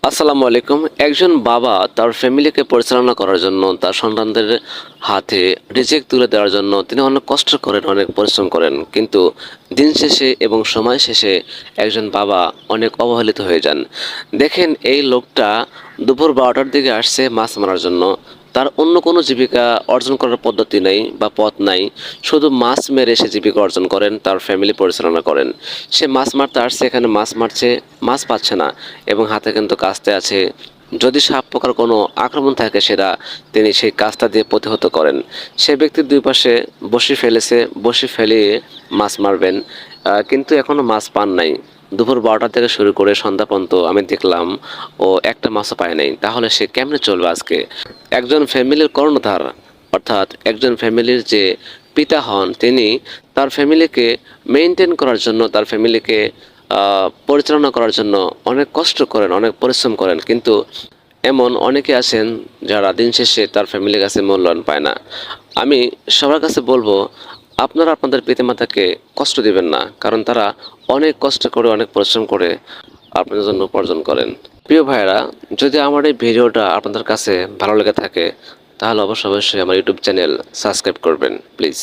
আসসালামু আলাইকুম। একজন বাবা তার ফ্যামিলিকে পরিচালনা করার জন্য তার সন্তানদের হাতে রিজিক তুলে দেওয়ার জন্য তিনি অনেক কষ্ট করেন, অনেক পরিশ্রম করেন। কিন্তু দিন শেষে এবং সময় শেষে একজন বাবা অনেক অবহেলিত হয়ে যান। দেখেন, এই লোকটা দুপুর 12টার দিকে আসছে মাছ মারার জন্য। তার অন্য কোনো জীবিকা অর্জন করার পদ্ধতি নেই বা পথ নাই। শুধু মাছ মেরে সে জীবিকা অর্জন করেন, তার ফ্যামিলি পরিচালনা করেন। সে মাছ মারতে আসছে, এখানে মাছ মারছে, মাছ পাচ্ছে না এবং হাতে কিন্তু কাস্তে আছে। যদি সাপ পোকার কোনো আক্রমণ থাকে সেটা তিনি সেই কাজটা দিয়ে প্রতিহত করেন। সে ব্যক্তির দুই পাশে বসি ফেলেছে, বসি ফেলিয়ে মাছ মারবেন, কিন্তু এখনও মাছ পান নাই। দুপুর 12টা থেকে শুরু করে সন্ধ্যা পর্যন্ত আমি দেখলাম ও একটা মাছও পায় নাই। তাহলে সে কেমনে চলবে আজকে? একজন ফ্যামিলির কর্ণধার, অর্থাৎ একজন ফ্যামিলির যে পিতা হন, তিনি তার ফ্যামিলিকে মেনটেন করার জন্য, তার ফ্যামিলিকে পরিচালনা করার জন্য অনেক কষ্ট করেন, অনেক পরিশ্রম করেন। কিন্তু এমন অনেকে আছেন যারা দিন শেষে তার ফ্যামিলির কাছে মূল্যায়ন পায় না। আমি সবার কাছে বলবো, আপনারা আপনাদের পিতামাতাকে কষ্ট দিবেন না, কারণ তারা অনেক কষ্ট করে, অনেক পরিশ্রম করে আপনাদের জন্য উপার্জন করেন। প্রিয় ভাইয়েরা, যদি আমার এই ভিডিওটা আপনাদের কাছে ভালো লেগে থাকে তাহলে অবশ্যই আমার ইউটিউব চ্যানেল সাবস্ক্রাইব করবেন প্লিজ।